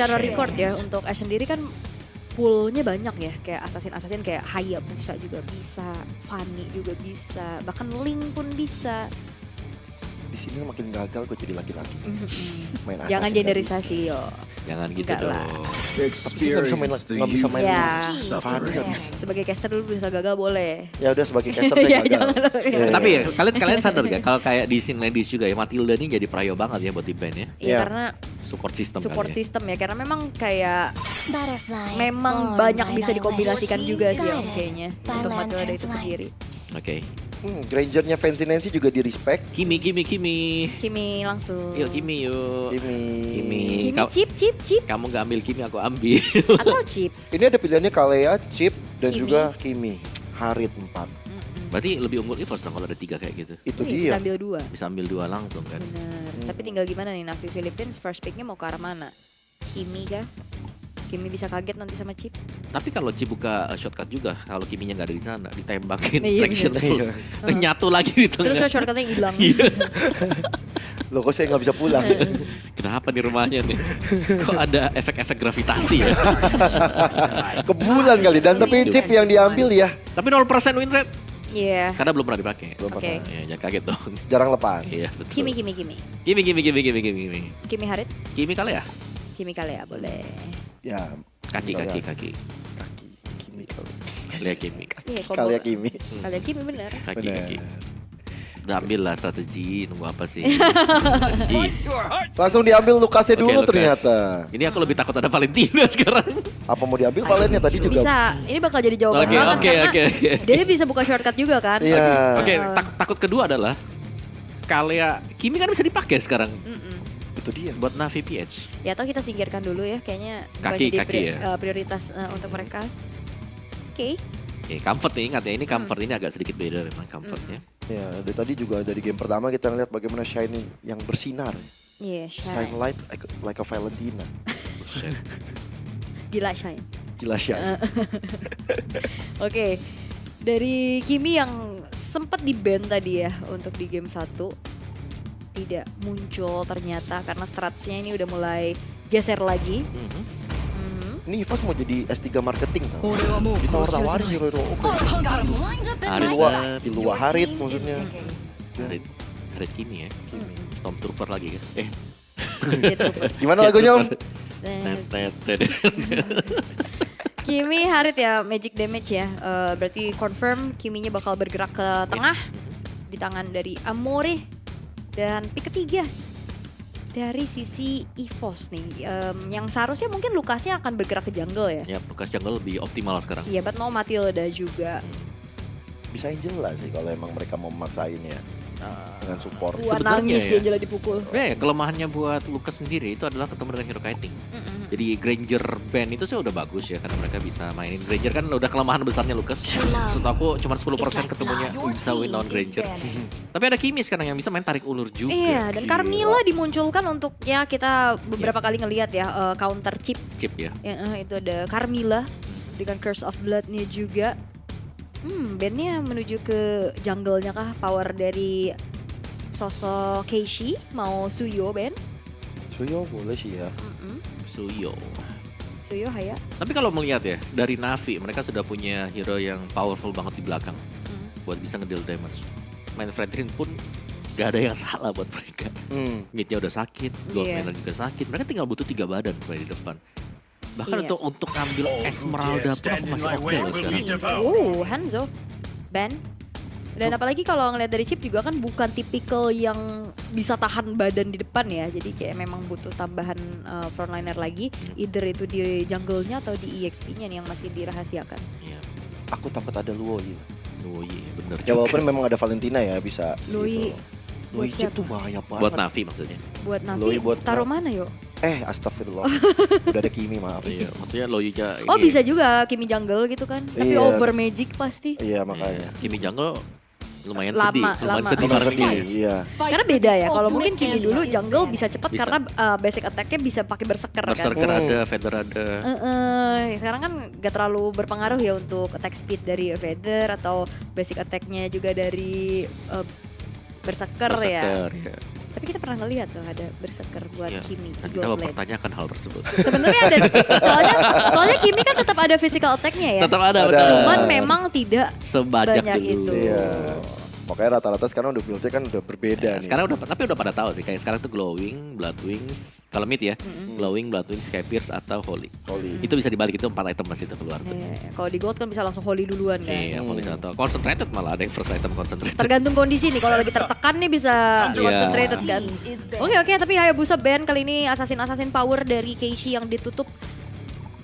secara reward ya untuk Ashe sendiri kan poolnya banyak ya, kayak assassin kayak Hayabusa juga bisa, Fanny juga bisa, bahkan Link pun bisa. Di sini makin gagal kok jadi laki-laki. Main assassin Jangan generisasi yo. Jangan gitu Enggak lah. dong. Tapi sih nggak bisa main Ya. Fanny nggak bisa. Sebagai caster dulu bisa gagal boleh. Ya udah sebagai caster saya Ya, gagal. jangan. Iya, Tapi iya. ya, kalian sadar gak kalau kayak di scene ladies juga ya, Matilda ini jadi prio banget ya buat di band ya. Iya Iya. karena Support system support kali ya. system ya, karena memang kayak Butterflies memang born banyak by bisa thy dikombinasikan wish, juga sih om guided kayaknya by untuk lantern Matilda itu flight. sendiri. Oke. Grangernya Fancy Nancy juga di respect. Kimi. Kimi langsung. Yuk Kimi yuk. Kimi. Kimi Kau- chip Kamu gak ambil Kimi, aku ambil. atau chip. Ini ada pilihannya Kalea, Chip, dan Kimi. juga Kimi. Harit 4. Berarti lebih unggul EVOS dong kalau ada 3 kayak gitu. Itu Bisa dia. ambil 2. Bisa ambil 2 langsung kan. Bener. Tapi tinggal gimana nih Navi Philippines first picknya mau ke arah mana? Kimi kah? Kimi bisa kaget nanti sama chip. Tapi kalau Ci buka shortcut juga, kalau Kiminya nggak ada di sana, ditembakin Iya, traction bener. full. Nyatu lagi di Terus tengah. shortcutnya hilang. Loh kok saya nggak bisa pulang? Kenapa di rumahnya nih? Kok ada efek-efek gravitasi ya? Ke bulan kali. Dan tapi Chip yang diambil ya. Tapi 0% win rate. Iya. Karena belum pernah dipakai. Belum Oke. pernah. Ya, jangan kaget dong. Jarang lepas. Iya, betul. Kimi. Kimi Harit. Kimi kali ya? Kimi Kalea boleh. Ya. Kaki. Kaki. Kimi kali. Lihat Kimi. Iya, Kalea Kimi. Kalea Kimi bener. Kaki. Bener. Udah ambil lah strategi, nunggu apa sih? Ih, Langsung diambil Lukasnya Oke, dulu Lucas. ternyata. ini aku lebih takut ada Valentina sekarang. Apa mau diambil Valennya tadi juga? Bisa. Ini bakal jadi jawaban Oke, banget oke, karena oke, oke. dia bisa buka shortcut juga kan. Iya. Oke, takut kedua adalah Kalea Kimi kan bisa dipakai sekarang Mm-mm. Itu dia. buat Navi PH. Ya atau kita singkirkan dulu ya, kayaknya bukan Kaki, jadi kaki ya. prioritas untuk mereka. Oke. Oke, comfort nih, ingat ya, ini comfort ini agak sedikit beda memang comfortnya. Ya, dari tadi juga dari game pertama kita ngeliat bagaimana Shiny yang bersinar. Iya, Shine Shine. light like a Valentina. Buset. Gila Shine. Gila Shine. Oke. Dari Kimi yang sempat di-ban tadi ya untuk di game 1. Tidak muncul ternyata karena stratsnya ini udah mulai geser lagi. Mhm. Mhm. Ini EVOS mau jadi S3 marketing tau. Ditawar-tawarin hero oke. Lined up in Harit, my Di luar Harit maksudnya. Harit Kimi ya. Kimi. Stormtrooper lagi kan. Gitu. Gimana lagunya Om? Kimi Harit ya magic damage ya. Berarti confirm Kiminya bakal bergerak ke tengah di tangan dari Amore. Dan pick ketiga dari sisi EVOS nih. Yang seharusnya mungkin Lukasnya akan bergerak ke jungle ya. Ya, Lucas Jungle lebih optimal sekarang. Iya, but mau Matilda juga. Bisa Angel lah sih kalau emang mereka mau memaksain ya. Dengan support. Wah, Sebenarnya nangis ya. ya Jela dipukul. Sebenarnya ya, kelemahannya buat Lucas sendiri itu adalah ketemu dengan hero kiting. Mm-mm. Jadi Granger band itu sih udah bagus ya karena mereka bisa mainin Granger kan udah kelemahan besarnya Lucas. Maksud aku cuma 10% ketemunya bisa win lawan Granger. Tapi ada Kimi sekarang yang bisa main tarik ulur juga. Iya, dan Gila. Carmilla dimunculkan untuk ya kita beberapa kali ngelihat ya counter chip. Chip ya. Itu ada Carmilla dengan Curse of Blood-nya juga. Bandnya menuju ke jungle-nya kah? Power dari sosok Keishi mau Suyo band? Suyo boleh sih ya. Suyo. Suyo Haya. Tapi kalau melihat ya dari Navi mereka sudah punya hero yang powerful banget di belakang buat bisa ngedeal damage. Main Fredrin pun gak ada yang salah buat mereka. Mid-nya udah sakit, Iya. Goldminer juga sakit. Mereka tinggal butuh 3 badan sebenarnya di depan. Bahkan Iya. untuk ambil Esmeralda pun aku masih oke loh sekarang. Hanzo. Ban. Dan apalagi kalau ngeliat dari chip juga kan bukan tipikal yang bisa tahan badan di depan ya. Jadi kayak memang butuh tambahan frontliner lagi. Either itu di jungle-nya atau di EXP-nya nih yang masih dirahasiakan. Iya. Aku takut ada Luoyi. Oh iya bener Ya juga. walaupun memang ada Valentina ya bisa. Luoyi. Gitu. Luoyi Buat chip siapa? tuh bahaya banget. Buat Navi maksudnya. Buat Navi, Luoyi buat taruh mana yuk? Astagfirullah. Udah ada Kimi maaf. Iya, maksudnya Loyuja Oh bisa juga Kimi jungle gitu kan. Tapi Iya. over magic pasti. Iya makanya. Kimi Jungle lumayan Lama, sedih, lumayan lama. sedih Lumayan banget sedih, dia. iya. Karena beda ya. Kalau mungkin Kimi dulu jungle bisa cepat Bisa. karena basic attack-nya bisa pakai berserker kan. Berserker ada, Feather ada. Sekarang kan gak terlalu berpengaruh ya untuk attack speed dari Feather atau basic attack-nya juga dari berserker ya. Berserker, ya. Tapi kita pernah ngelihat loh ada berseker buat Iya. Kimi Dan di kita Gold Lane. mempertanyakan hal tersebut. Sebenarnya ada, soalnya Kimi kan tetap ada physical attack-nya ya. Tetap ada. Ada. Cuman memang tidak Sebanyak banyak dulu. itu. Iya. Makanya rata-rata sekarang udah build-nya kan udah berbeda Ya, nih. sekarang tapi udah pada tahu sih kayak sekarang tuh glowing, blood wings, kalau mid ya, glowing, blood wings, sky pierce atau holy. Holy. Itu bisa dibalik itu 4 item pasti itu keluar tuh. Iya, kalau di Gold kan bisa langsung holy duluan kan. Iya, holy atau concentrated malah ada yang first item concentrated. Tergantung kondisi nih, kalau lagi tertekan nih bisa Iya. concentrated kan. Oke, tapi Hayabusa ban kali ini assassin power dari Keishi yang ditutup.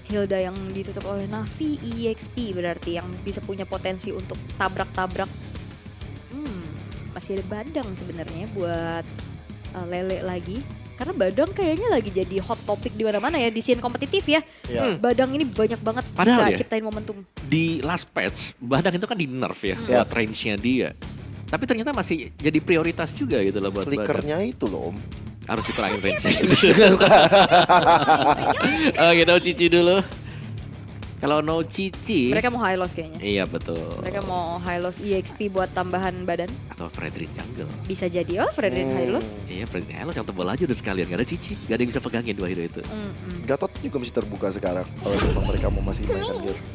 Hilda yang ditutup oleh Navi EXP berarti yang bisa punya potensi untuk tabrak-tabrak. Masih ada Badang sebenarnya buat Lele lagi. Karena Badang kayaknya lagi jadi hot topic di mana-mana ya di scene kompetitif ya. Iya. Badang ini banyak banget Padahal bisa ya, ciptain momentum. Di last patch, Badang itu kan di nerf ya Iya. buat range-nya dia. Tapi ternyata masih jadi prioritas juga gitu loh buat Badang. Flickernya itu loh Om. Harus dikurangin range-nya. Oke, no Cici dulu. Kalau no Cici, Mereka mau high loss kayaknya. iya betul. Mereka mau high loss EXP buat tambahan badan. Atau Fredrin Jungle. Bisa jadi Fredrin high loss. Iya, Fredrin Jungle yang tebal aja udah sekalian. Gak ada Cici, gak ada yang bisa pegangin dua hero itu. Gatot juga masih terbuka sekarang. Kalau memang mereka mau masih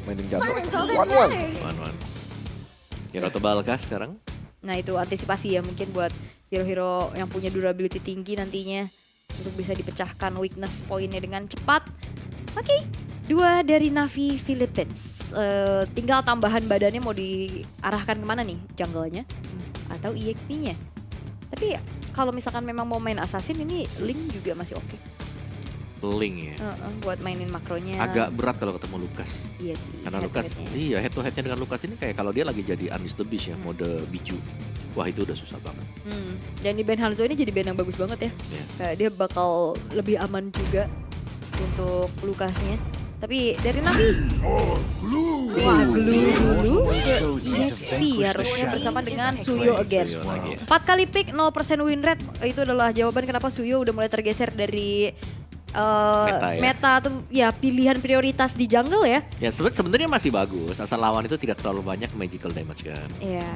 mainin Gatot. Fun is all that One-one. matters. One. Hero tebal kah sekarang? Nah itu antisipasi ya mungkin buat hero-hero yang punya durability tinggi nantinya untuk bisa dipecahkan weakness poinnya dengan cepat. Oke, 2 dari Navi Philippines. Tinggal tambahan badannya mau diarahkan kemana nih? Jungle-nya atau EXP-nya? Tapi kalau misalkan memang mau main assassin ini Link juga masih oke. Link ya. Buat mainin makronya. Agak berat kalau ketemu Lukas. Iya sih. Karena Lukas, head-to-headnya. iya head to headnya dengan Lukas ini kayak kalau dia lagi jadi Unleash the Beast ya, mode biju. Wah itu udah susah banget. Dan di band Hanzo ini jadi band yang bagus banget ya. Iya. Kayak dia bakal lebih aman juga untuk Lukasnya. Tapi dari Navi, wah glue dulu ke EXP harusnya bersama dengan Suyo again. Suyo lagi. 4 kali pick 0% win rate itu adalah jawaban kenapa Suyo udah mulai tergeser dari Meta ya. meta tuh ya pilihan prioritas di jungle ya. Ya sebenarnya masih bagus, asal lawan itu tidak terlalu banyak magical damage kan. Iya.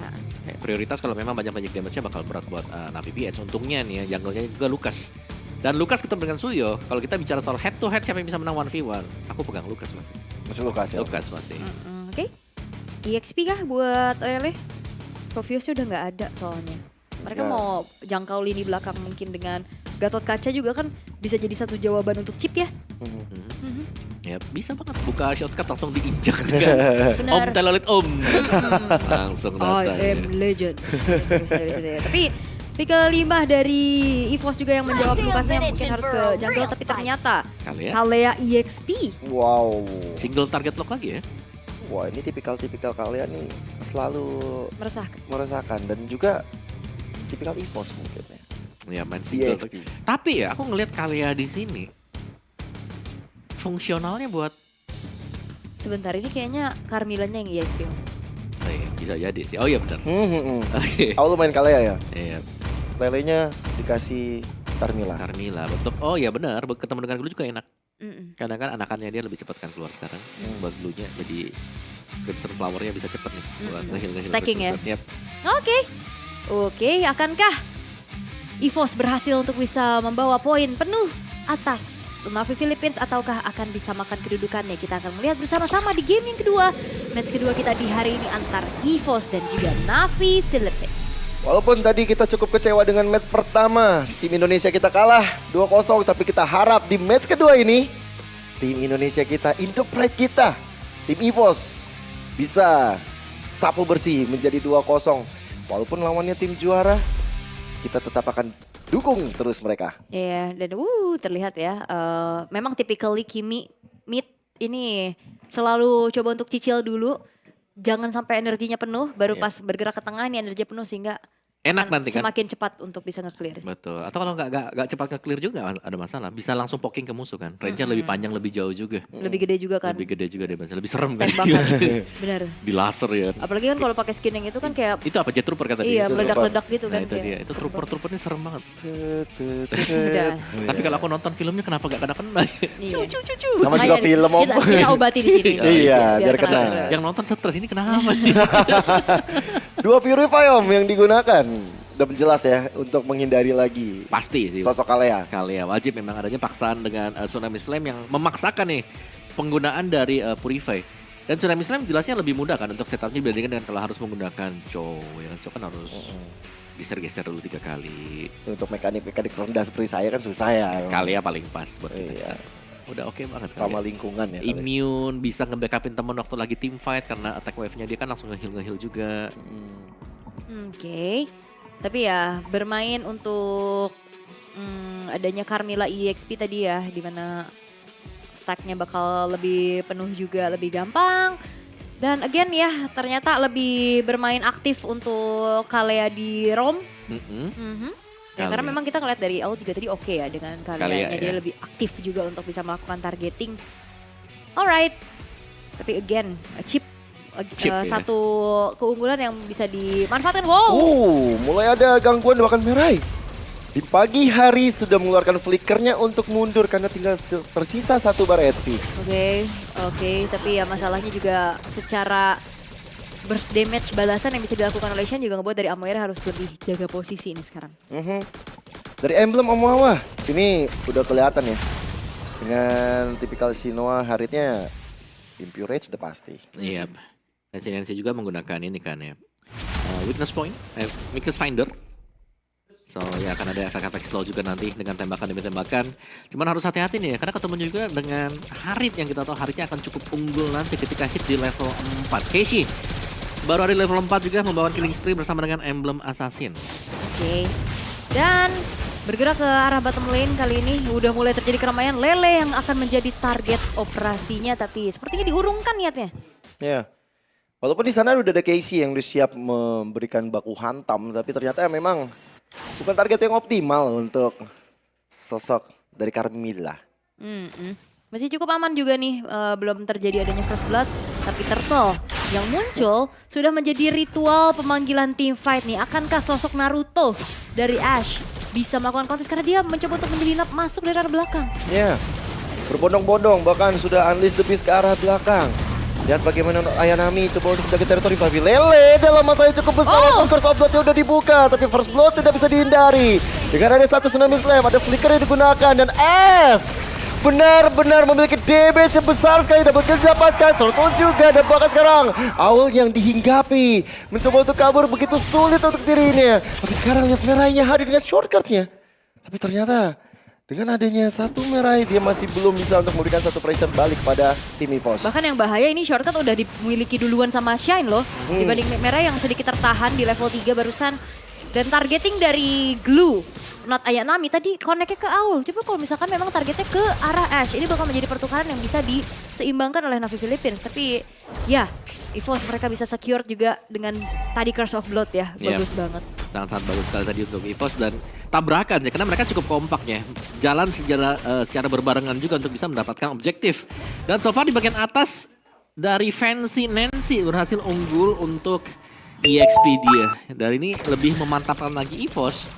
Kayak prioritas kalau memang banyak magic damage-nya bakal berat buat Navi PH. Untungnya nih ya, jungle-nya juga Lukas. Dan Lukas ketemu dengan Suyo, kalau kita bicara soal head to head siapa yang bisa menang 1v1, aku pegang Lukas masih. Masih Lukas ya. Lukas masih. Oke. EXP kah buat Lele? Proviosnya udah nggak ada soalnya. Mereka Ya. mau jangkau lini belakang mungkin dengan Gatot Kaca juga kan bisa jadi satu jawaban untuk chip ya. Ya bisa banget buka shortcut langsung diinjak kan. Benar. Om telolet om. Langsung I datang. am ya. legend. Tapi pick kelima dari EVOS juga yang menjawab Lukasnya mungkin harus ke jungle tapi ternyata Kali ya. Kalea EXP. Wow. Single target lock lagi ya. Wah ini tipikal kalian nih selalu Meresahkan. meresahkan dan juga tipikal EVOS mungkin ya. Ya main single. EXP. Tapi ya aku ngelihat Kalia di sini fungsionalnya buat Sebentar ini kayaknya Carmilanya yang EXP. bisa jadi sih. Oh iya benar. Oke. Aku main Kalea ya. Iya, Lelenya dikasih Carmilla. Carmilla bentuk. Oh iya benar, ketemu dengan Glue juga enak. Mm-mm. Karena kan anakannya dia lebih cepat kan keluar sekarang. Buat Glue-nya jadi Crimson Flower-nya bisa cepet nih buat ngehil-ngehil. Stacking ya? Yep. Oke, akankah EVOS berhasil untuk bisa membawa poin penuh atas Navi Philippines ataukah akan disamakan kedudukannya? Kita akan melihat bersama-sama di game yang kedua. Match kedua kita di hari ini antar EVOS dan juga Navi Philippines. Walaupun tadi kita cukup kecewa dengan match pertama, tim Indonesia kita kalah 2-0, tapi kita harap di match kedua ini tim Indonesia kita, Indo Pride kita, tim EVOS bisa sapu bersih menjadi 2-0. Walaupun lawannya tim juara, kita tetap akan dukung terus mereka. Ya, dan terlihat ya, memang typically Kimi mid ini selalu coba untuk cicil dulu. Jangan sampai energinya penuh, baru pas bergerak ke tengah ini energinya penuh sehingga Enak akan nanti kan. semakin cepat untuk bisa nge-clear. Betul. Atau kalau nggak cepat nge-clear juga nggak ada masalah. Bisa langsung poking ke musuh kan. Range-nya lebih panjang, lebih jauh juga. Lebih gede juga kan. Lebih gede juga dia, lebih serem kan. Tembakan. Benar. Di laser ya. Apalagi kan kalau pakai skin yang itu kan kayak Itu apa Jet Trooper kata dia? iya meledak-ledak gitu Nah kan. itu kayak. dia. Itu trooper ini serem banget. Udah. Tapi kalau aku nonton filmnya kenapa gak kena-kena? Iya. Nama juga Makanya film om. Kita obati di sini. Iya, biar kena. terus. Yang nonton stres ini kenapa nih? 2 Purify om yang digunakan. udah jelas ya untuk menghindari lagi Pasti sih. sosok Kalea. Kalea wajib memang adanya paksaan dengan Tsunami Slam yang memaksakan nih penggunaan dari Purify. Dan Tsunami Slam jelasnya lebih mudah kan untuk setupnya dibandingkan dengan kalau harus menggunakan Chow. Ya kan Chow kan harus geser-geser dulu 3 kali. Untuk mekanik-mekanik rendah seperti saya kan susah ya. Kalea paling pas buat kita. Iya. Udah oke banget Ramah Kalea. lingkungan ya. Kalea. Immune, bisa nge-backupin temen waktu lagi team fight karena attack wave-nya dia kan langsung nge-heal juga. Oke. Tapi ya bermain untuk adanya Carmilla EXP tadi ya, di mana stacknya bakal lebih penuh juga, lebih gampang. Dan again ya, ternyata lebih bermain aktif untuk Kalea di ROM. Ya, karena Kalea. memang kita ngeliat dari awal juga tadi oke ya dengan Kalea, Kaleanya. Dia ya. lebih aktif juga untuk bisa melakukan targeting. Alright. Tapi again, chip, Chip, ya. satu keunggulan yang bisa dimanfaatkan. Wow. Mulai ada gangguan bahkan Merai. Di pagi hari sudah mengeluarkan flickernya untuk mundur karena tinggal tersisa 1 bar HP. Oke, tapi ya masalahnya juga secara burst damage balasan yang bisa dilakukan oleh Shen juga ngebuat dari Amoira harus lebih jaga posisi ini sekarang. Dari emblem Omawa, ini udah kelihatan ya. Dengan tipikal Shinoa Haritnya Impure Rage udah pasti. Iya. Dan Sinensi juga menggunakan ini kan ya. Weakness point, weakness finder. So ya akan ada efek-efek slow juga nanti dengan tembakan demi tembakan. Cuman harus hati-hati nih ya, karena ketemu juga dengan Harit yang kita tahu Haritnya akan cukup unggul nanti ketika hit di level 4. Keishi baru ada di level 4 juga membawa killing spree bersama dengan emblem assassin. Oke. Dan bergerak ke arah bottom lane kali ini udah mulai terjadi keramaian. Lele yang akan menjadi target operasinya, tapi sepertinya diurungkan niatnya. Ya. Walaupun di sana udah ada Casey yang udah siap memberikan baku hantam, tapi ternyata memang bukan target yang optimal untuk sosok dari Carmilla. Masih cukup aman juga nih, belum terjadi adanya first blood. Tapi Turtle yang muncul sudah menjadi ritual pemanggilan team fight nih. Akankah sosok Naruto dari Ash bisa melakukan kontes karena dia mencoba untuk menyelinap masuk dari arah belakang. Ya, berbondong-bondong bahkan sudah unleash the beast ke arah belakang. Lihat bagaimana Ayanami coba untuk menjaga teritori Fabi. Lele dalam masa yang cukup besar. Walaupun Curse of Blood-nya udah dibuka, tapi First Blood tidak bisa dihindari. Dengan ada satu Tsunami Slam, ada flicker yang digunakan dan S benar-benar memiliki damage yang besar sekali. Double kill didapatkan, Turtle juga, dan bahkan sekarang Owl yang dihinggapi. Mencoba untuk kabur begitu sulit untuk dirinya. Tapi sekarang lihat Merahnya hadir dengan shortcutnya. Tapi ternyata dengan adanya satu Merai, dia masih belum bisa untuk memberikan satu pressure balik pada tim EVOS. Bahkan yang bahaya ini shortcut udah dimiliki duluan sama Shine loh. Dibanding Merah yang sedikit tertahan di level 3 barusan. Dan targeting dari Glue, not Ayanami tadi connect-nya ke Owl. Coba kalau misalkan memang targetnya ke arah Ash, ini bakal menjadi pertukaran yang bisa diseimbangkan oleh Navi Philippines. Tapi ya, EVOS mereka bisa secure juga dengan tadi Curse of Blood ya. Bagus banget. Sangat-sangat bagus sekali tadi untuk EVOS dan tabrakan ya, karena mereka cukup kompaknya. Jalan secara berbarengan juga untuk bisa mendapatkan objektif. Dan so far di bagian atas dari Fancy Nancy berhasil unggul untuk EXP dia. Dan ini lebih memantapkan lagi EVOS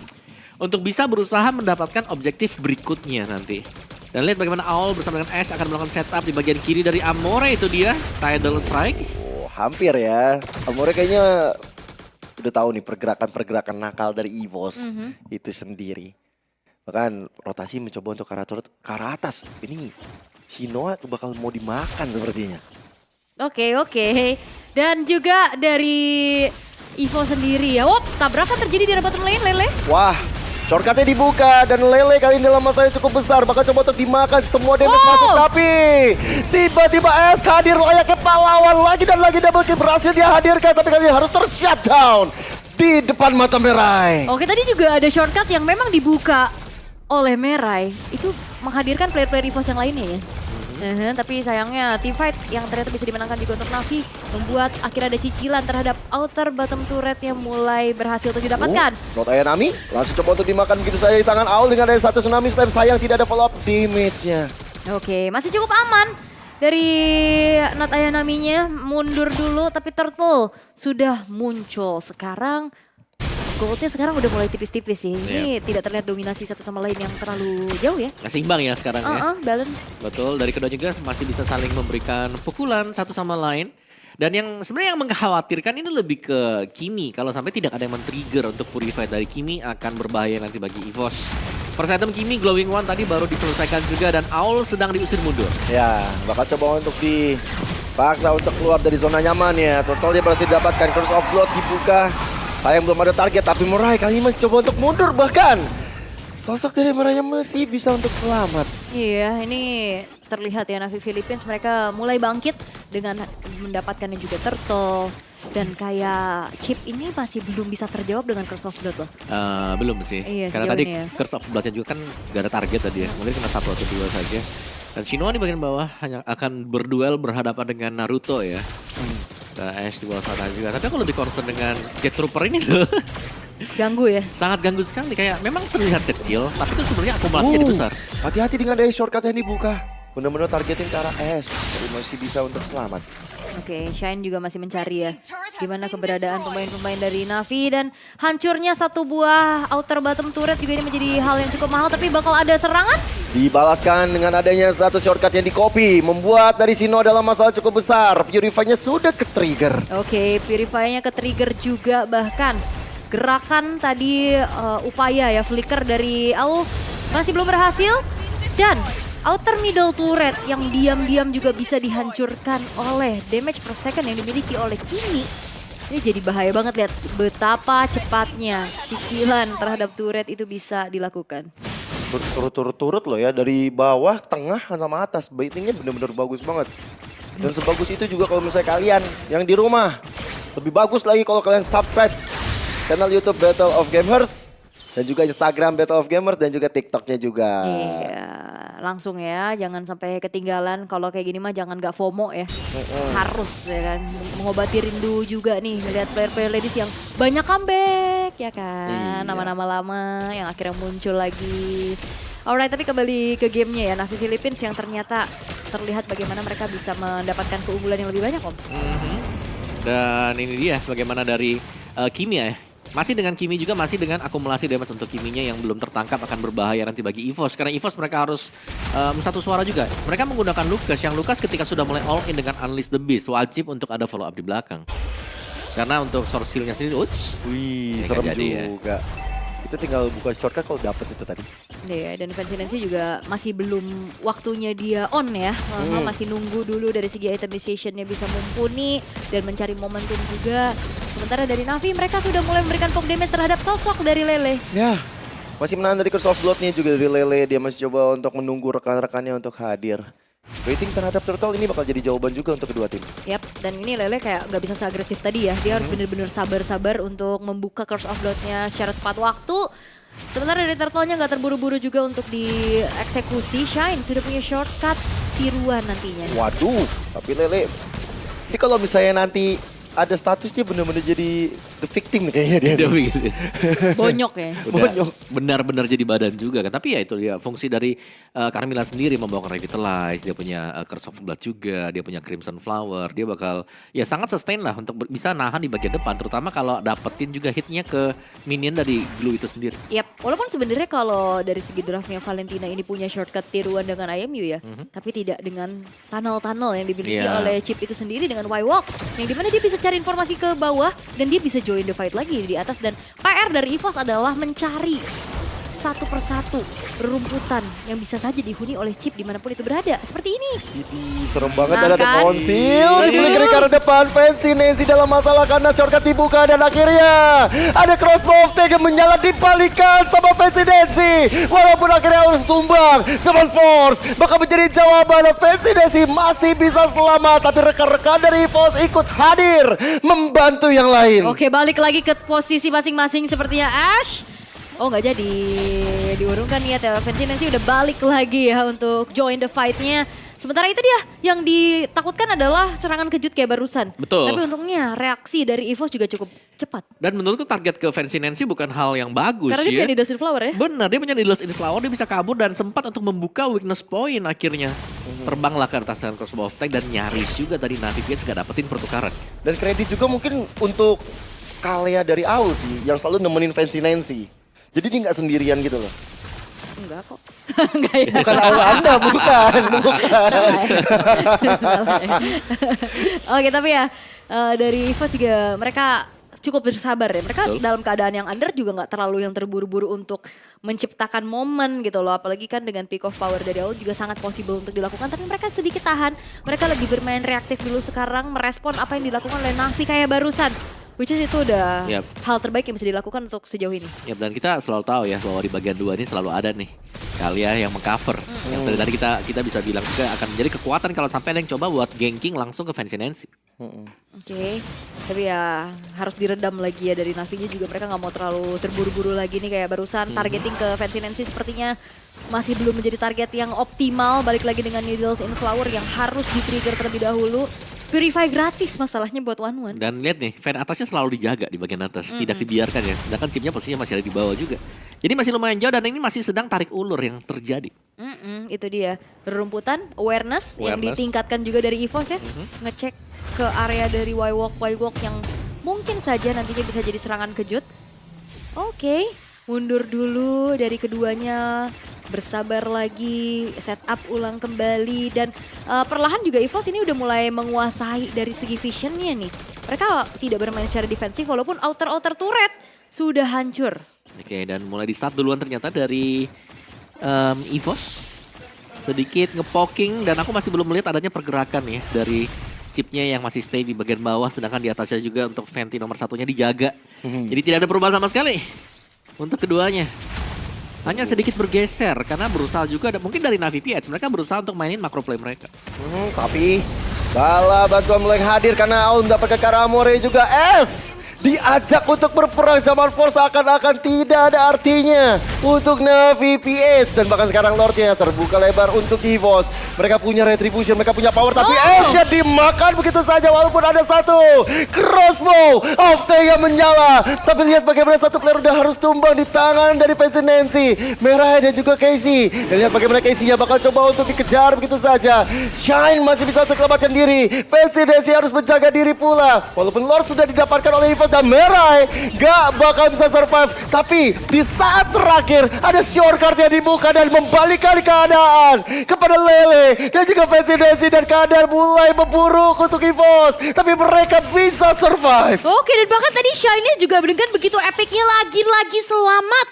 untuk bisa berusaha mendapatkan objektif berikutnya nanti. Dan lihat bagaimana Owl bersama dengan Ash akan melakukan setup di bagian kiri dari Amore, itu dia Tidal Strike. Oh, hampir ya. Amore kayaknya udah tahu nih pergerakan-pergerakan nakal dari EVOS itu sendiri. Bahkan rotasi mencoba untuk ke arah atas. Ini Shinoa bakal mau dimakan sepertinya. Oke. Dan juga dari Evo sendiri ya. Tabrakan terjadi di arah bottom lane, Lele. Wah, shortcutnya dibuka dan Lele kali ini dalam masa yang cukup besar. Bakal coba untuk dimakan semua damage masuk. Tapi tiba-tiba S hadir layaknya pahlawan lagi dan lagi double kill berhasil dia hadirkan. Tapi kali ini harus ter-shutdown di depan mata Merai. Oke, tadi juga ada shortcut yang memang dibuka oleh Merai. Itu menghadirkan player-player EVOS yang lainnya ya. Tapi sayangnya team fight yang ternyata bisa dimenangkan juga untuk Navi membuat akhirnya ada cicilan terhadap outer bottom turret yang mulai berhasil untuk didapatkan. Not Ayanami langsung coba untuk dimakan begitu saja di tangan Owl dengan ada satu Tsunami Slam. Sayang tidak ada follow up damage-nya. Oke, masih cukup aman dari Not Ayanami-nya. Mundur dulu tapi Turtle sudah muncul. Sekarang goldnya sekarang udah mulai tipis-tipis sih. Ini tidak terlihat dominasi satu sama lain yang terlalu jauh ya. Nggak seimbang ya sekarang ya. Balance. Betul, dari kedua juga masih bisa saling memberikan pukulan satu sama lain. Dan yang sebenarnya yang mengkhawatirkan ini lebih ke Kimi. Kalau sampai tidak ada yang men-trigger untuk Purify dari Kimi akan berbahaya nanti bagi EVOS. First item Kimi Glowing One tadi baru diselesaikan juga dan Owl sedang diusir mundur. Ya, bakal coba untuk dipaksa untuk keluar dari zona nyaman ya. Total dia berhasil dapatkan Curse of Blood dibuka. Sayang belum ada target tapi Murai kali ini masih coba untuk mundur bahkan. Sosok dari Murainya masih bisa untuk selamat. Iya, ini terlihat ya Navi Philippines mereka mulai bangkit dengan mendapatkan juga turtle. Dan kayak chip ini masih belum bisa terjawab dengan Curse of Blood loh. Belum sih. Iya, Karena sejauh tadi ini ya. Curse of Blood-nya juga kan gak ada target tadi ya. Mungkin cuma 1 atau 2 saja. Dan Shinoa di bagian bawah hanya akan berduel berhadapan dengan Naruto ya. Ash di bawah sana juga. Tapi aku lebih concern dengan Jet Trooper ini loh. Ganggu ya. Sangat ganggu sekali. Kayak memang terlihat kecil, tapi itu sebenarnya akumulasinya jadi besar. Hati-hati dengan dari shortcut yang dibuka. Benar-benar targetin ke arah S. Tapi masih bisa untuk selamat. Oke, Shine juga masih mencari ya gimana keberadaan pemain-pemain dari Navi dan hancurnya satu buah outer bottom turret juga ini menjadi hal yang cukup mahal tapi bakal ada serangan. Dibalaskan dengan adanya satu shortcut yang di-copy. Membuat dari Sino dalam masalah cukup besar. Purify-nya sudah ke-trigger. Oke, Purify-nya ke-trigger juga bahkan gerakan tadi upaya ya flicker dari Au masih belum berhasil dan outer middle turret yang diam-diam juga bisa dihancurkan oleh damage per second yang dimiliki oleh Kimi. Ini jadi bahaya banget lihat betapa cepatnya cicilan terhadap turret itu bisa dilakukan. Turut-turut loh ya dari bawah, tengah, sama atas. Baitingnya benar-benar bagus banget. Dan sebagus itu juga kalau misalnya kalian yang di rumah. Lebih bagus lagi kalau kalian subscribe channel YouTube Battle of Gamers. Dan juga Instagram Battle of Gamers dan juga TikToknya juga. Iya, langsung ya jangan sampai ketinggalan. Kalau kayak gini mah jangan gak FOMO ya. Harus ya kan mengobati rindu juga nih melihat player-player ladies yang banyak comeback ya kan. Iya. Nama-nama lama yang akhirnya muncul lagi. Alright, tapi kembali ke gamenya ya. Navi Philippines yang ternyata terlihat bagaimana mereka bisa mendapatkan keunggulan yang lebih banyak Om. Dan ini dia bagaimana dari Kimi ya. Masih dengan Kimi juga, masih dengan akumulasi damage untuk Kiminya yang belum tertangkap akan berbahaya nanti bagi EVOS. Karena EVOS mereka harus satu suara juga. Mereka menggunakan Lucas, yang Lucas ketika sudah mulai all in dengan Unleash the Beast, wajib untuk ada follow up di belakang. Karena untuk source heal-nya sendiri, Wih, ini serem nggak jadi juga. Itu tinggal buka shortcut kalau dapet itu tadi. Iya, dan Fancy Nancy juga masih belum waktunya dia on ya. Masih nunggu dulu dari segi itemization-nya bisa mumpuni dan mencari momentum juga. Sementara dari Navi mereka sudah mulai memberikan poke damage terhadap sosok dari Lele. Ya, masih menahan dari Curse of Blood-nya juga dari Lele. Dia masih coba untuk menunggu rekan-rekannya untuk hadir. Waiting terhadap Turtle ini bakal jadi jawaban juga untuk kedua tim. Yap, dan ini Lele kayak gak bisa seagresif tadi ya. Dia harus bener-bener sabar-sabar untuk membuka Curse of Blood-nya secara tepat waktu. Sementara dari Turtle-nya gak terburu-buru juga untuk dieksekusi. Shine sudah punya shortcut tiruan nantinya. Waduh, tapi Lele. Ini kalau misalnya nanti ada statusnya bener-bener jadi the victim nih kayaknya dia. Udah begitu. Bonyok ya. Udah benar-benar jadi badan juga kan. Tapi ya itu dia fungsi dari Carmilla sendiri membawakan Revitalize. Dia punya Curse of Blood juga. Dia punya Crimson Flower. Dia bakal ya sangat sustain lah untuk bisa nahan di bagian depan. Terutama kalau dapetin juga hitnya ke minion dari glue itu sendiri. Yap, walaupun sebenarnya kalau dari segi draftnya Valentina ini punya shortcut tiruan dengan IMU ya. Tapi tidak dengan tunnel-tunnel yang dimiliki Iya. oleh chip itu sendiri dengan Y-Walk. Yang dimana dia bisa cari informasi ke bawah dan dia bisa join the fight lagi di atas. Dan PR dari EVOS adalah mencari satu persatu rumputan yang bisa saja dihuni oleh chip dimanapun itu berada. Seperti ini. Ini serem banget Nah, dan ada kan? konsil dibeli ke arah depan. Fancy Nancy dalam masalah karena shortcut dibuka dan akhirnya ada crossbow of tag yang menyala dibalikan sama Fancy Nancy. Walaupun akhirnya harus tumbang, Summon Force bakal menjadi jawaban. Fancy Nancy masih bisa selamat tapi rekan-rekan dari EVOS ikut hadir membantu yang lain. Oke, balik lagi ke posisi masing-masing sepertinya Ash. Oh nggak jadi diurungkan niat ya. Fancy Nancy udah balik lagi ya untuk join the fight-nya. Sementara itu dia yang ditakutkan adalah serangan kejut kayak barusan. Betul. Tapi untungnya reaksi dari EVOS juga cukup cepat. Dan menurutku target ke Fancy Nancy bukan hal yang bagus Karena dia ya. punya Needle Flower ya. Benar, dia punya Needles in Flower, dia bisa kabur dan sempat untuk membuka weakness point akhirnya. Terbanglah ke atas dengan crossbow of tag dan nyaris juga tadi Navi Gates gak dapetin pertukaran. Dan kredit juga mungkin untuk Kalea dari Aul sih yang selalu nemenin Fancy Nancy. Jadi dia nggak sendirian gitu loh. Enggak kok. Enggak ya. Bukan aula Anda, bukan. Salah ya. Salah ya. Oke, tapi ya dari EVOS juga mereka cukup bersabar ya. Mereka Betul. dalam keadaan yang under juga nggak terlalu yang terburu-buru untuk menciptakan momen gitu loh. Apalagi kan dengan peak of power dari awal juga sangat possible untuk dilakukan. Tapi mereka sedikit tahan. Mereka lebih bermain reaktif dulu sekarang. Merespon apa yang dilakukan oleh Navi kayak barusan. Which is itu udah Yap. hal terbaik yang bisa dilakukan untuk sejauh ini. Ya, dan kita selalu tahu ya bahwa di bagian 2 ini selalu ada nih kalian yang mengcover. Yang dari tadi kita bisa bilang juga akan menjadi kekuatan kalau sampai ada yang coba buat ganking langsung ke Fancy Nancy. Oke, tapi ya harus diredam lagi ya dari Navinya juga mereka nggak mau terlalu terburu-buru lagi nih kayak barusan targeting ke Fancy Nancy sepertinya masih belum menjadi target yang optimal. Balik lagi dengan Needles in Flower yang harus di-trigger terlebih dahulu. Purify gratis masalahnya buat One. Dan lihat nih, fan atasnya selalu dijaga di bagian atas, tidak dibiarkan ya. Sedangkan chipnya posisinya masih ada di bawah juga. Jadi masih lumayan jauh dan ini masih sedang tarik ulur yang terjadi. Itu dia rerumputan, awareness yang Awareness. ditingkatkan juga dari EVOS ya. Ngecek ke area dari Y-Walk yang mungkin saja nantinya bisa jadi serangan kejut. Oke, mundur dulu dari keduanya. Bersabar lagi, setup ulang kembali. Dan perlahan juga EVOS ini udah mulai menguasai dari segi visionnya nih. Mereka tidak bermain secara defensif walaupun outer turret sudah hancur. Oke, dan mulai di start duluan ternyata dari EVOS. Sedikit ngepoking dan aku masih belum melihat adanya pergerakan ya dari chipnya yang masih stay di bagian bawah. Sedangkan di atasnya juga untuk Fenty nomor satunya dijaga. Jadi tidak ada perubahan sama sekali untuk keduanya. Hanya sedikit bergeser karena berusaha juga, mungkin dari Navi PH mereka berusaha untuk mainin macro play mereka. Tapi bala bantuan mulai hadir karena Aun mendapatkan Karamore juga. Diajak untuk berperang zaman Force akan tidak ada artinya untuk Navi PH. Dan bahkan sekarang Lordnya terbuka lebar untuk EVOS. Mereka punya retribution, mereka punya power. Tapi S-nya dimakan begitu saja walaupun ada satu crossbow of yang menyala. Tapi lihat bagaimana satu player udah harus tumbang di tangan dari Fancy Nancy. Merah dan juga Casey. Dan lihat bagaimana Casey-nya bakal coba untuk dikejar begitu saja. Shine masih bisa untuk selamatkan diri. Fancy Nancy harus menjaga diri pula. Walaupun Lord sudah didapatkan oleh EVOS dan Merai gak bakal bisa survive. Tapi di saat terakhir ada shortcut yang dibuka dan membalikkan keadaan kepada Lele dan juga Fancy Nancy. Dan keadaan mulai memburuk untuk EVOS. Tapi mereka bisa survive. Oke, dan bahkan tadi Shine-nya juga dengan begitu epicnya lagi-lagi selamat.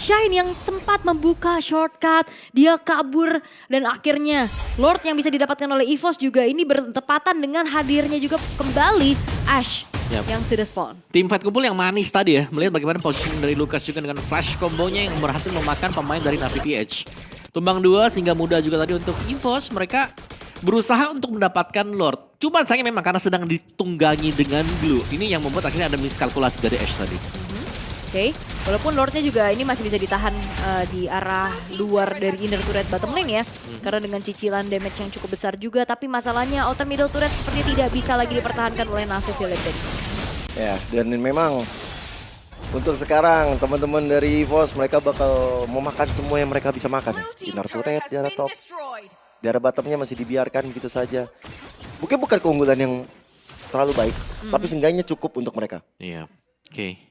Shine yang sempat membuka shortcut, dia kabur dan akhirnya Lord yang bisa didapatkan oleh EVOS juga ini bertepatan dengan hadirnya juga kembali Ash yang sudah spawn. Tim fight kumpul yang manis tadi ya, melihat bagaimana positioning dari Lucas juga dengan flash kombonya yang berhasil memakan pemain dari Navi PH. Tumbang 2 sehingga mudah juga tadi untuk EVOS, mereka berusaha untuk mendapatkan Lord. Cuma sayangnya memang karena sedang ditunggangi dengan Blue. Ini yang membuat akhirnya ada miskalkulasi dari Ash tadi. Oke, walaupun Lordnya juga ini masih bisa ditahan di arah luar dari inner turret bottom lane ya. Karena dengan cicilan damage yang cukup besar juga. Tapi masalahnya outer middle turret seperti tidak bisa lagi dipertahankan oleh Navi Philippines. Ya, dan memang untuk sekarang teman-teman dari EVOS mereka bakal memakan semua yang mereka bisa makan. Inner turret, di arah top, di arah bottomnya masih dibiarkan begitu saja. Mungkin bukan keunggulan yang terlalu baik, tapi seenggaknya cukup untuk mereka. Iya, oke.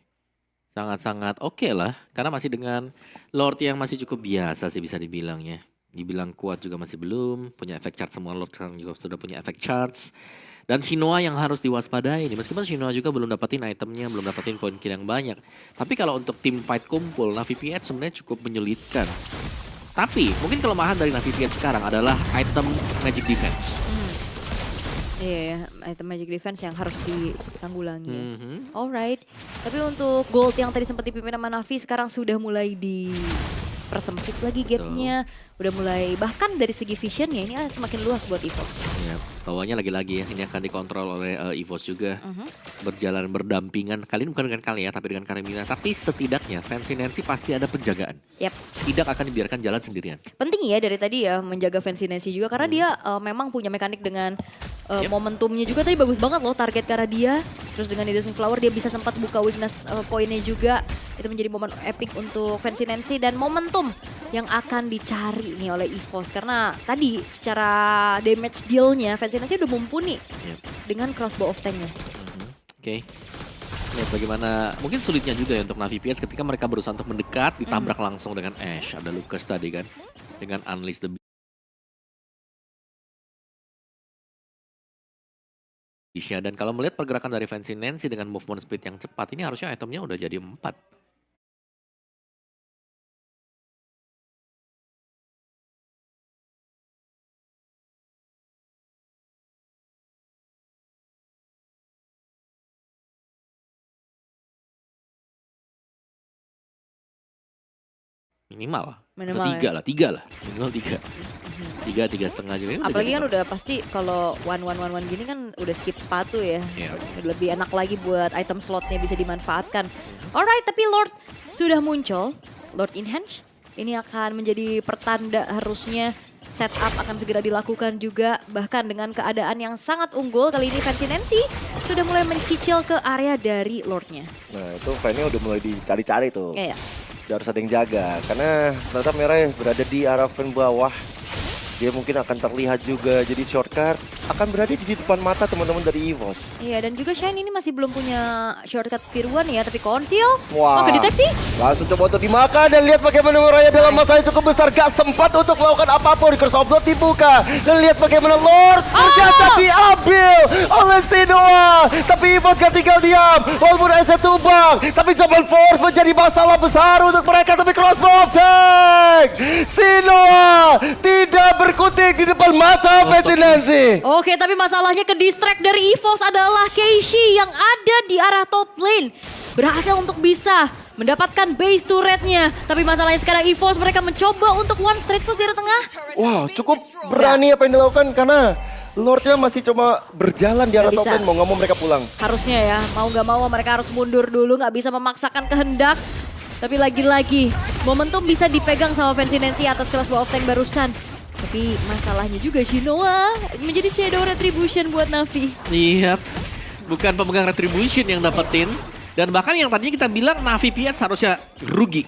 Sangat-sangat oke lah, karena masih dengan Lord yang masih cukup biasa sih bisa dibilang ya. Dibilang kuat juga masih belum, punya efek charge semua Lord sekarang juga sudah punya efek charge. Dan Shinoa yang harus diwaspadai nih, meskipun Shinoa juga belum dapetin itemnya, belum dapetin poin kill yang banyak. Tapi kalau untuk tim fight kumpul, Navi PH sebenarnya cukup menyulitkan. Tapi mungkin kelemahan dari Navi PH sekarang adalah item Magic Defense. Iya, item Magic Defense yang harus ditanggulangi. Alright, tapi untuk gold yang tadi sempat dipimpin sama Navi sekarang sudah mulai dipersempit lagi gate-nya. Udah mulai, bahkan dari segi visionnya ini semakin luas buat EVOS. Ya, bawahnya lagi-lagi ya, ini akan dikontrol oleh EVOS juga. Berjalan berdampingan, kali ini bukan dengan kalian ya, tapi dengan Karimina. Tapi setidaknya Fancy Nancy pasti ada penjagaan. Yap. Tidak akan dibiarkan jalan sendirian. Penting ya dari tadi ya menjaga Fancy Nancy juga karena dia memang punya mekanik dengan momentumnya juga tadi bagus banget loh target ke arah dia. Terus dengan Needles in Flower dia bisa sempat buka weakness poinnya juga. Itu menjadi momen epic untuk Fancy Nancy dan momentum yang akan dicari nih oleh EVOS. Karena tadi secara damage dealnya Fancy Nancy udah mumpuni dengan crossbow of tanknya. Oke. Lihat bagaimana mungkin sulitnya juga ya untuk Navi PH ketika mereka berusaha untuk mendekat, ditabrak langsung dengan Ashe. Ada Lucas tadi kan, dengan Unleash the Beast-nya. Dan kalau melihat pergerakan dari Fancy Nancy dengan movement speed yang cepat, ini harusnya itemnya udah jadi 4. Minimal Minimal atau ya. tiga lah minimal tiga setengah juga ini udah Apalagi jadi kan top. udah pasti kalau 1-1-1-1 gini kan udah skip sepatu ya. Iya. Lebih enak lagi buat item slotnya bisa dimanfaatkan. Alright, tapi Lord sudah muncul. Lord Enhance. Ini akan menjadi pertanda harusnya setup akan segera dilakukan juga. Bahkan dengan keadaan yang sangat unggul kali ini Fancy Nancy sudah mulai mencicil ke area dari Lordnya. Nah itu fan-nya udah mulai dicari-cari tuh. Iya. Udah harus ada yang jaga. Karena ternyata Merah berada di arah fan bawah. Dia mungkin akan terlihat juga. Jadi shortcut akan berada di depan mata teman-teman dari EVOS. Iya, dan juga Shine ini masih belum punya shortcut tiruan ya, tapi konsil. Wah. Oh, kedeteksi? Langsung coba untuk dimakan dan lihat bagaimana Meraya dalam masa yang cukup besar. Gak sempat untuk melakukan apapun. Curse of Blood dibuka. Dan lihat bagaimana Lord ternyata diambil oleh Sinoa. Tapi EVOS gak tinggal diam. Walaupun Ace tumbang. Tapi Zaman Force menjadi masalah besar untuk mereka. Tapi crossbow of tank. Sinoa tidak berkutik di depan mata Fancy Nancy. Oke, tapi masalahnya ke distract dari EVOS adalah Keishi yang ada di arah top lane. Berhasil untuk bisa mendapatkan base turretnya. Tapi masalahnya sekarang EVOS mereka mencoba untuk one straight push dari tengah. Wow, cukup berani apa yang dilakukan karena Lordnya masih cuma berjalan di arah Nggak top bisa. lane. Mau nggak mau mereka pulang. Harusnya ya, mau gak mau mereka harus mundur dulu, gak bisa memaksakan kehendak. Tapi lagi-lagi, momentum bisa dipegang sama Fancy Nancy atas kelas bawah tank barusan. Tapi masalahnya juga Shinoa menjadi Shadow Retribution buat Navi. Iya, bukan pemegang retribution yang dapetin. Dan bahkan yang tadinya kita bilang Navi PH seharusnya rugi.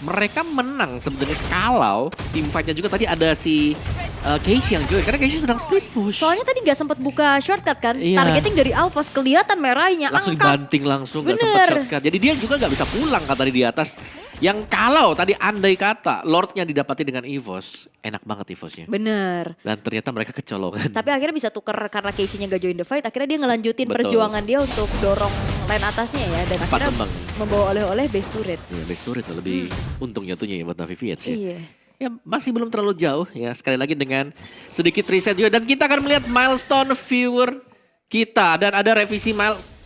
Mereka menang sebenarnya kalau tim fight-nya juga tadi ada si Keishi yang join. Karena Keishi sedang split push. Soalnya tadi gak sempat buka shortcut kan, Iya. targeting dari awal pas kelihatan merahnya Langsung angkat. dibanting langsung, gak Bener. sempat shortcut. Jadi dia juga gak bisa pulang kan tadi di atas. Yang kalau tadi andai kata Lordnya didapati dengan EVOS, enak banget EVOSnya. Bener. Dan ternyata mereka kecolongan. Tapi akhirnya bisa tuker karena Casey-nya gak join the fight. Akhirnya dia ngelanjutin Betul. perjuangan dia untuk dorong lane atasnya ya. Dan Empat akhirnya tembang. membawa oleh-oleh base turret. Ya, best story tuh lebih untung jatuhnya ya buat Navi PH ya. Iya. Ya masih belum terlalu jauh ya, sekali lagi dengan sedikit reset juga. Dan kita akan melihat milestone viewer kita. Dan ada revisi milestone.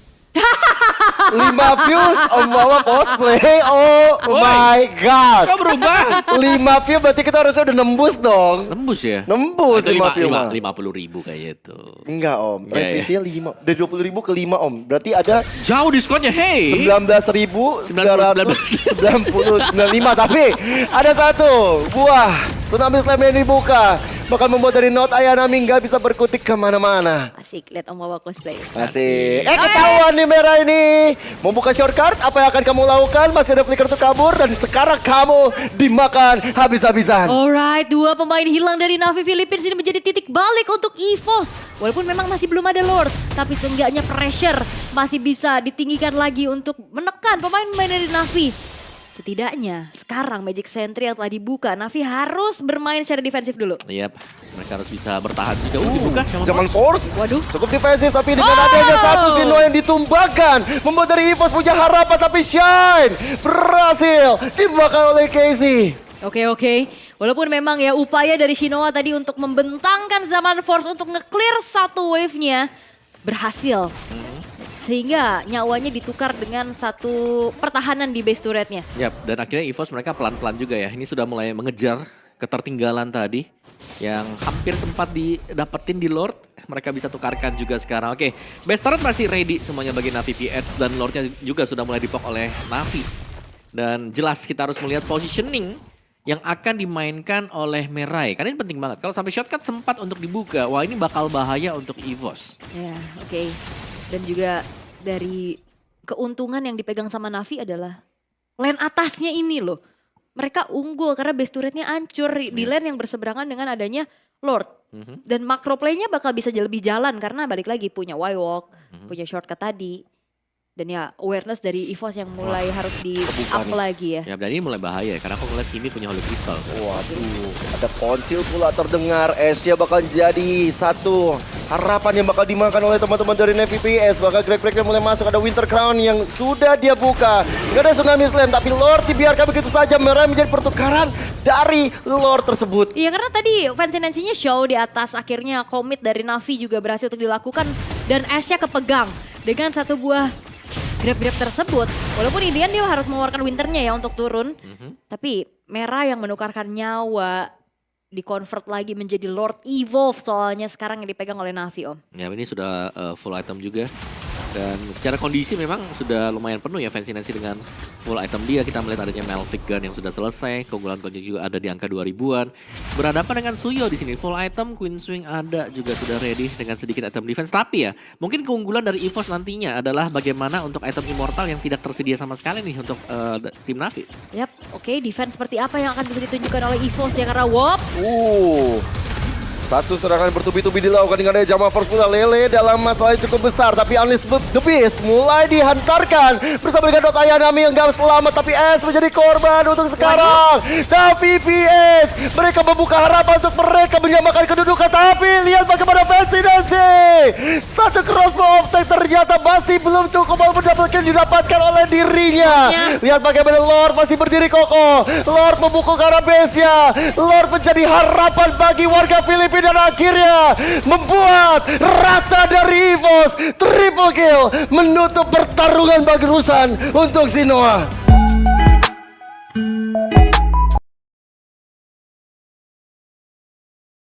5 views Om Wawa cosplay. Oh my god. Kok berubah? 5 view berarti kita harusnya udah nembus dong. Tembus ya? Nembus Itu 5 view mah. 50.000 kayaknya itu. Enggak Om, Iya, revisinya 5. Dari 20.000 ke 5 Om. Berarti ada Jauh diskonnya, hey! 19.995 tapi ada satu buah tsunami slam yang dibuka bakal membuat dari Not Ayanami nggak bisa berkutik kemana-mana. Asik, lihat Om Wawa cosplay. Asik. Ketahuan nih Merah ini. Mau buka shortcut, apa yang akan kamu lakukan? Masih ada flicker untuk kabur dan sekarang kamu dimakan habis-habisan. Alright, dua pemain hilang dari Navi Philippines ini menjadi titik balik untuk EVOS. Walaupun memang masih belum ada Lord, tapi seenggaknya pressure masih bisa ditinggikan lagi untuk menekan pemain-pemain dari Navi. Setidaknya sekarang Magic Sentry yang telah dibuka, Navi harus bermain secara defensif dulu. Yap, mereka harus bisa bertahan juga. Dibuka sama Zaman Force Waduh. cukup defensif tapi dengan adanya satu Sino yang ditumbangkan membuat dari EVOS punya harapan tapi Shine berhasil dimakan oleh Casey. Oke. Walaupun memang ya upaya dari Shinoa tadi untuk membentangkan Zaman Force untuk nge-clear satu wave-nya berhasil. Sehingga nyawanya ditukar dengan satu pertahanan di base turretnya. Yap, dan akhirnya EVOS mereka pelan-pelan juga ya. Ini sudah mulai mengejar ketertinggalan tadi. Yang hampir sempat didapetin di Lord. Mereka bisa tukarkan juga sekarang. Oke, base turret masih ready semuanya bagi Navi PH. Dan Lordnya juga sudah mulai dipok oleh Navi. Dan jelas kita harus melihat positioning yang akan dimainkan oleh Merai. Karena ini penting banget. Kalau sampai shortcut sempat untuk dibuka, wah ini bakal bahaya untuk EVOS. Ya, oke. Dan juga dari keuntungan yang dipegang sama Navi adalah lane atasnya ini loh. Mereka unggul karena base turretnya hancur di lane yang berseberangan dengan adanya Lord. Dan macro play-nya bakal bisa lebih jalan karena balik lagi punya Y-Walk, punya shortcut tadi. Dan ya awareness dari EVOS yang mulai harus di kebuka up nih. lagi ya. Ya dan ini mulai bahaya ya, karena aku ngeliat Kimi punya Holy Crystal. Waduh, ada konsil pula terdengar. Asia bakal jadi satu harapan yang bakal dimakan oleh teman-teman dari Navy PS. Bakal Greg mulai masuk, ada Winter Crown yang sudah dia buka. Gak ada Tsunami Slam, tapi Lord dibiarkan begitu saja. Merah menjadi pertukaran dari Lord tersebut. Iya karena tadi Fancy Nancy-nya show di atas, akhirnya komit dari Navi juga berhasil untuk dilakukan. Dan Asya kepegang dengan satu buah grab tersebut. Walaupun Indian dia harus mengeluarkan winternya ya untuk turun. Tapi merah yang menukarkan nyawa di-convert lagi menjadi Lord Evolve soalnya sekarang yang dipegang oleh Navi Om. Ya ini sudah full item juga. Dan secara kondisi memang sudah lumayan penuh ya Fancy Nancy dengan full item dia. Kita melihat adanya Melvic Gun yang sudah selesai. Keunggulan Bagi juga ada di angka 2000-an. Berhadapan dengan Suyo di sini. Full item, Queen Swing ada juga sudah ready dengan sedikit item defense. Tapi ya mungkin keunggulan dari EVOS nantinya adalah bagaimana untuk item Immortal yang tidak tersedia sama sekali nih untuk tim Navi. Yap, oke, defense seperti apa yang akan bisa ditunjukkan oleh EVOS ya karena Wop. Satu serangan bertubi-tubi dilakukan dengan adanya Jamal Force pula. Lele dalam masalah yang cukup besar, tapi Unleash the Beast mulai dihantarkan bersama dengan Dot Ayanami yang gak selamat, tapi S menjadi korban untuk sekarang. Navi PS mereka membuka harapan untuk mereka menyamakan kedudukan, tapi lihat bagaimana Fancy Nancy. Satu crossbow of tank ternyata masih belum cukup walaupun didapatkan oleh dirinya. Lihat bagaimana Lord masih berdiri kokoh. Lord memukul ke arah base-nya. Lord menjadi harapan bagi warga Filipina dan akhirnya membuat rata dari EVOS. Triple kill menutup pertarungan bagusan untuk Sinoa.